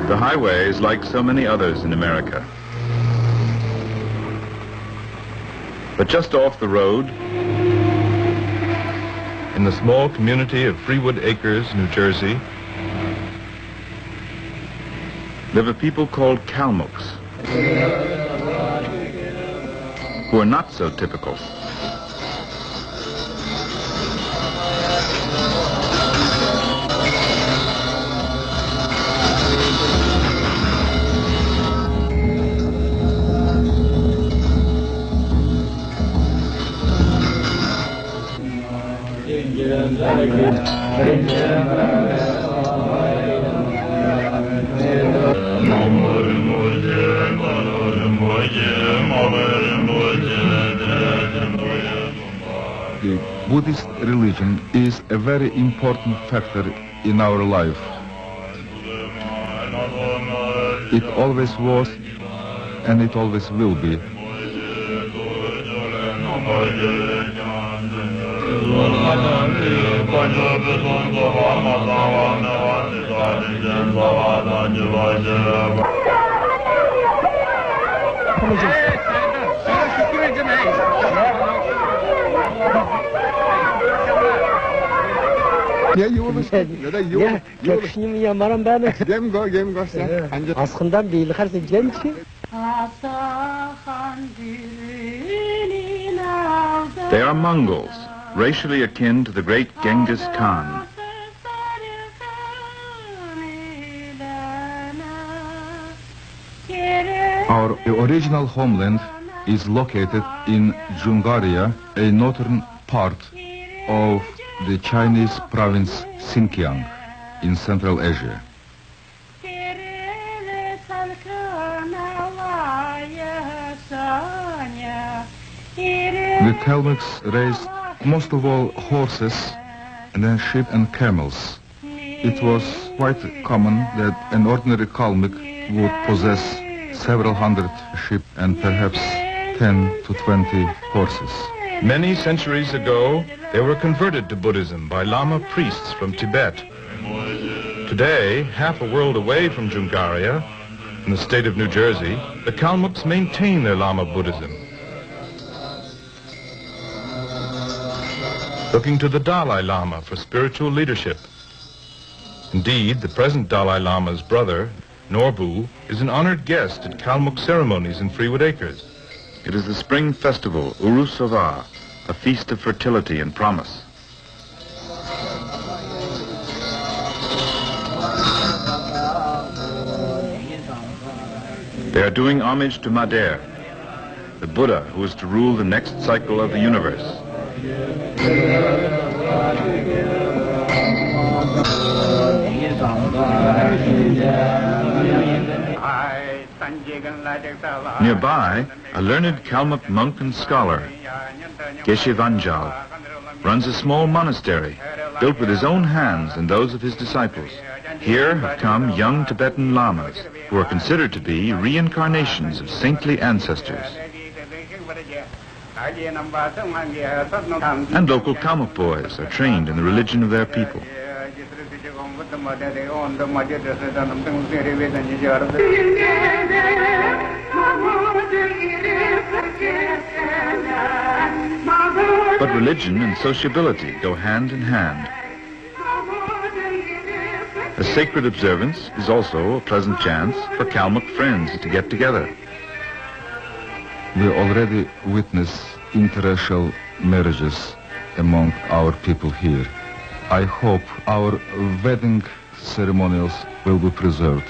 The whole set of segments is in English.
The highway is like so many others in America. But just off the road, in the small community of Freewood Acres, New Jersey, live a people called Kalmucks, who are not so typical. The Buddhist religion is a very important factor in our life. It always was and it always will be. They are Mongols, racially akin to the great Genghis Khan. Our original homeland is located in Djungaria, a northern part of the Chinese province Xinjiang in Central Asia. The Kalmyks raised most of all horses and then sheep and camels. It was quite common that an ordinary Kalmyk would possess several hundred sheep and perhaps 10 to 20 horses. Many centuries ago, they were converted to Buddhism by Lama priests from Tibet. Today, half a world away from Djungaria, in the state of New Jersey, the Kalmucks maintain their Lama Buddhism. Looking to the Dalai Lama for spiritual leadership. Indeed, the present Dalai Lama's brother, Norbu, is an honored guest at Kalmuk ceremonies in Freewood Acres. It is the spring festival, Urusava, a feast of fertility and promise. They are doing homage to Mader, the Buddha who is to rule the next cycle of the universe. Nearby, a learned Kalmuk monk and scholar, Geshe Vanjal, runs a small monastery built with his own hands and those of his disciples. Here have come young Tibetan lamas who are considered to be reincarnations of saintly ancestors. And local Kalmuk boys are trained in the religion of their people. But religion and sociability go hand in hand. A sacred observance is also a pleasant chance for Kalmuk friends to get together. We already witness interracial marriages among our people here. I hope our wedding ceremonials will be preserved.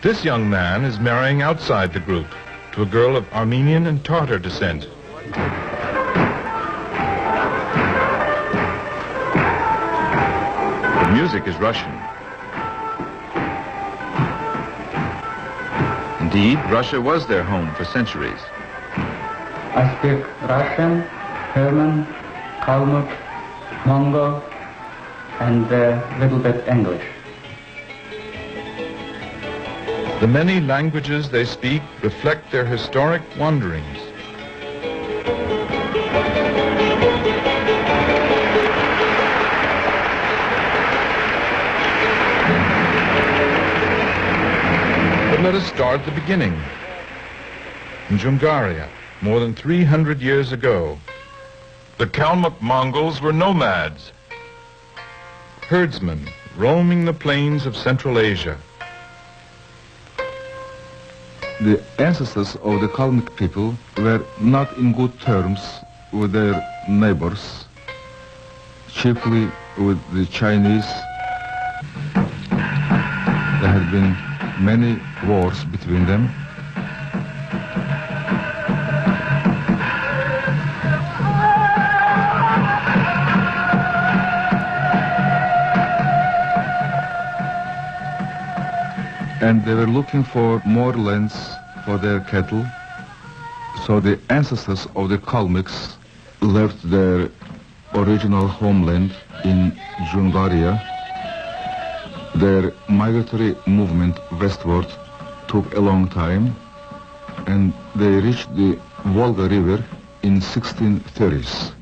This young man is marrying outside the group to a girl of Armenian and Tartar descent. The music is Russian. Indeed, Russia was their home for centuries. I speak Russian, German, Kalmuk, Mongol, and a little bit English. The many languages they speak reflect their historic wanderings. But let us start at the beginning. In Djungaria, more than 300 years ago, the Kalmuk Mongols were nomads, herdsmen roaming the plains of Central Asia. The ancestors of the Kalmyk people were not in good terms with their neighbors, chiefly with the Chinese. There had been many wars between them. And they were looking for more lands for their cattle. So the ancestors of the Kalmyks left their original homeland in Djungaria. Their migratory movement westward took a long time, and they reached the Volga River in 1630s.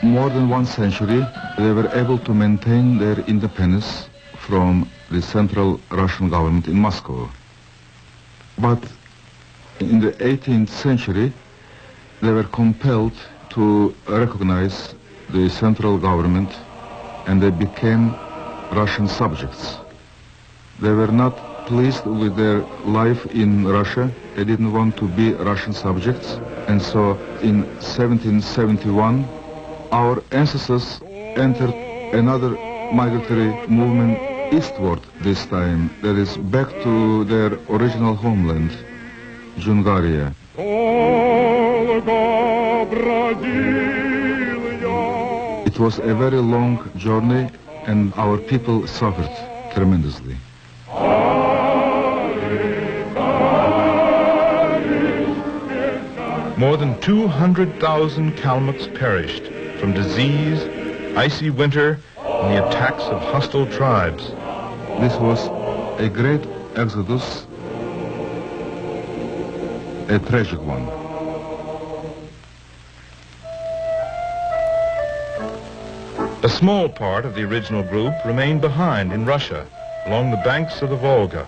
More than 1 century, they were able to maintain their independence from the central Russian government in Moscow. But in the 18th century, they were compelled to recognize the central government, and they became Russian subjects. They were not pleased with their life in Russia. They didn't want to be Russian subjects, and so in 1771, our ancestors entered another migratory movement eastward this time, that is back to their original homeland, Djungaria. It was a very long journey, and our people suffered tremendously. More than 200,000 Kalmuks perished from disease, icy winter, and the attacks of hostile tribes. This was a great exodus, a tragic one. A small part of the original group remained behind in Russia, along the banks of the Volga.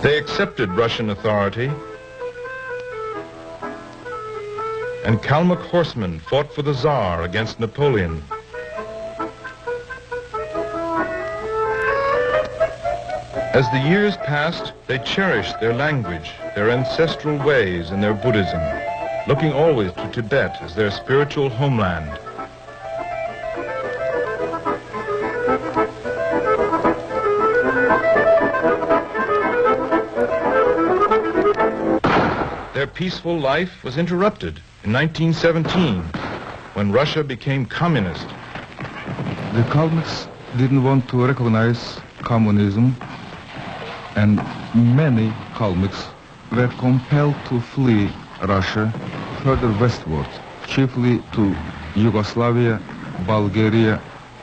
They accepted Russian authority, and Kalmuk horsemen fought for the Tsar against Napoleon. As the years passed, they cherished their language, their ancestral ways, and their Buddhism, looking always to Tibet as their spiritual homeland. Their peaceful life was interrupted in 1917 when Russia became communist. The Kalmyks didn't want to recognize communism, and many Kalmyks were compelled to flee Russia further westward, chiefly to Yugoslavia, Bulgaria,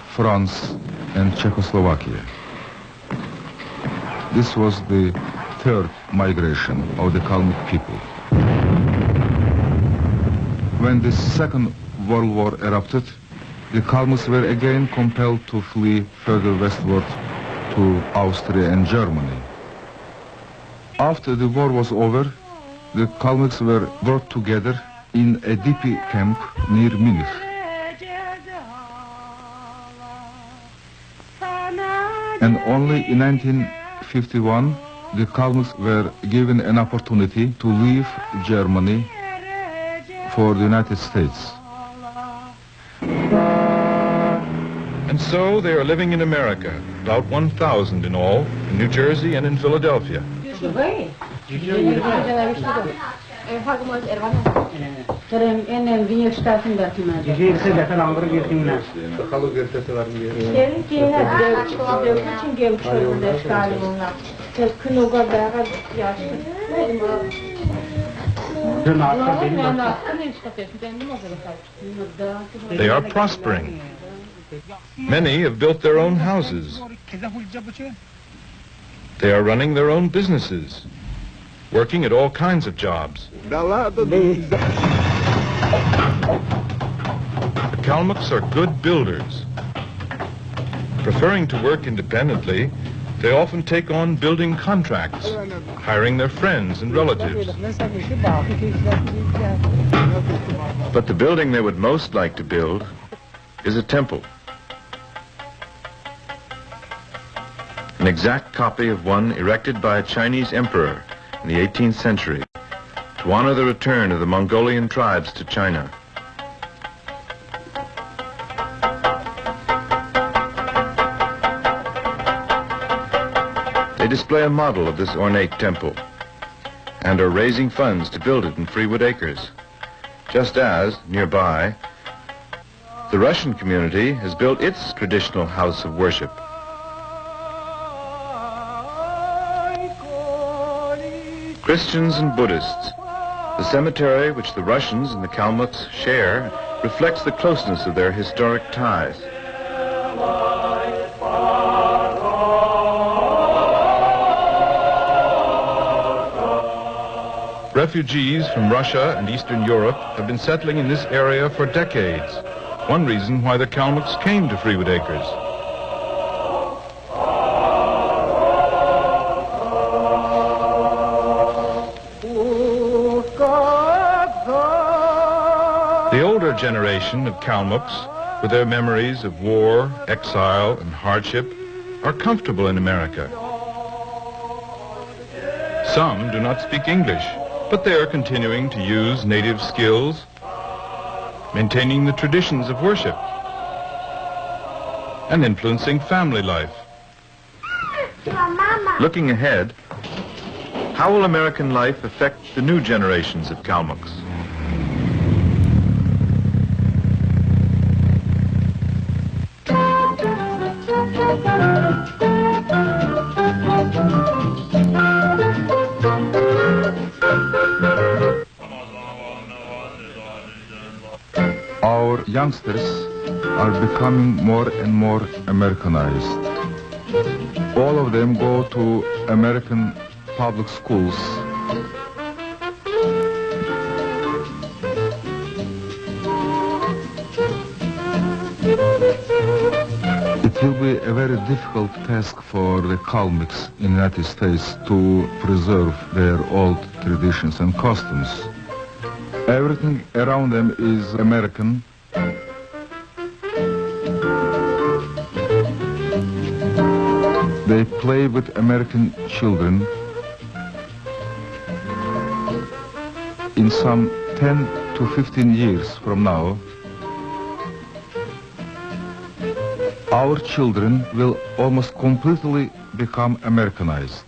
France, and Czechoslovakia. This was the third migration of the Kalmyk people. When the Second World War erupted, the Kalmucks were again compelled to flee further westward to Austria and Germany. After the war was over, the Kalmucks were brought together in a DP camp near Munich. And only in 1951, the Kalmucks were given an opportunity to leave Germany for the United States. And so they are living in America, about 1,000 in all, in New Jersey and in Philadelphia. They are prospering. Many have built their own houses. They are running their own businesses, working at all kinds of jobs. The Kalmucks are good builders. Preferring to work independently, they often take on building contracts, hiring their friends and relatives. But the building they would most like to build is a temple. An exact copy of one erected by a Chinese emperor in the 18th century to honor the return of the Mongolian tribes to China. They display a model of this ornate temple and are raising funds to build it in Freewood Acres, just as, nearby, the Russian community has built its traditional house of worship. Christians and Buddhists, the cemetery which the Russians and the Kalmucks share reflects the closeness of their historic ties. Refugees from Russia and Eastern Europe have been settling in this area for decades. One reason why the Kalmucks came to Freewood Acres. The older generation of Kalmucks, with their memories of war, exile, and hardship, are comfortable in America. Some do not speak English, but they are continuing to use native skills, maintaining the traditions of worship, and influencing family life. Looking ahead, how will American life affect the new generations of Kalmucks? Our youngsters are becoming more and more Americanized. All of them go to American public schools. It will be a very difficult task for the Kalmyks in the United States to preserve their old traditions and customs. Everything around them is American. They play with American children. In some 10 to 15 years from now, our children will almost completely become Americanized.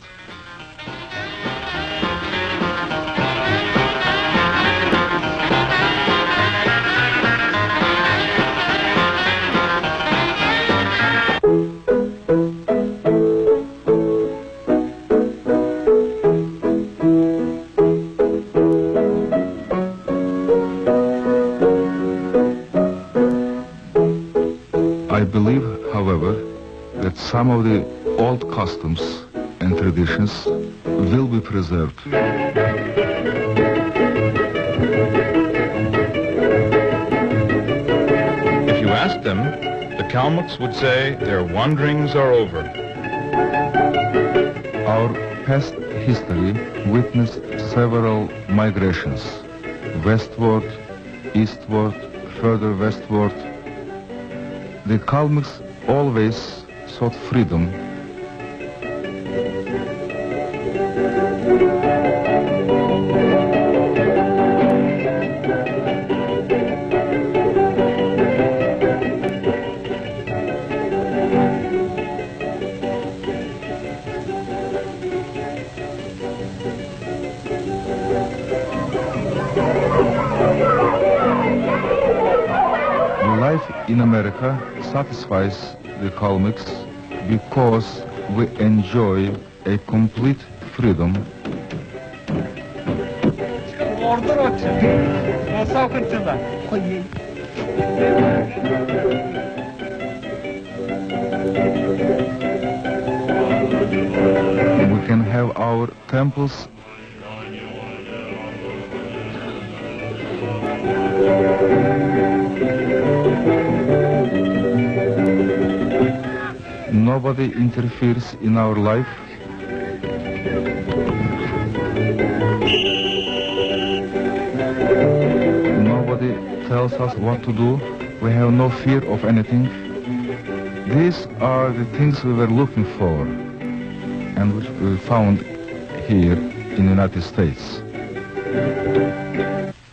I believe, however, that some of the old customs and traditions will be preserved. If you asked them, the Kalmucks would say their wanderings are over. Our past history witnessed several migrations, westward, eastward, further westward. The Kalmyks always sought freedom. Life in America satisfies the Kalmyks because we enjoy a complete freedom. We can have our temples. Nobody interferes in our life. Nobody tells us what to do. We have no fear of anything. These are the things we were looking for and which we found here in the United States.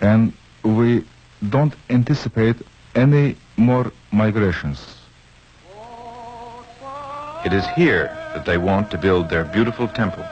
And we don't anticipate any more migrations. It is here that they want to build their beautiful temple.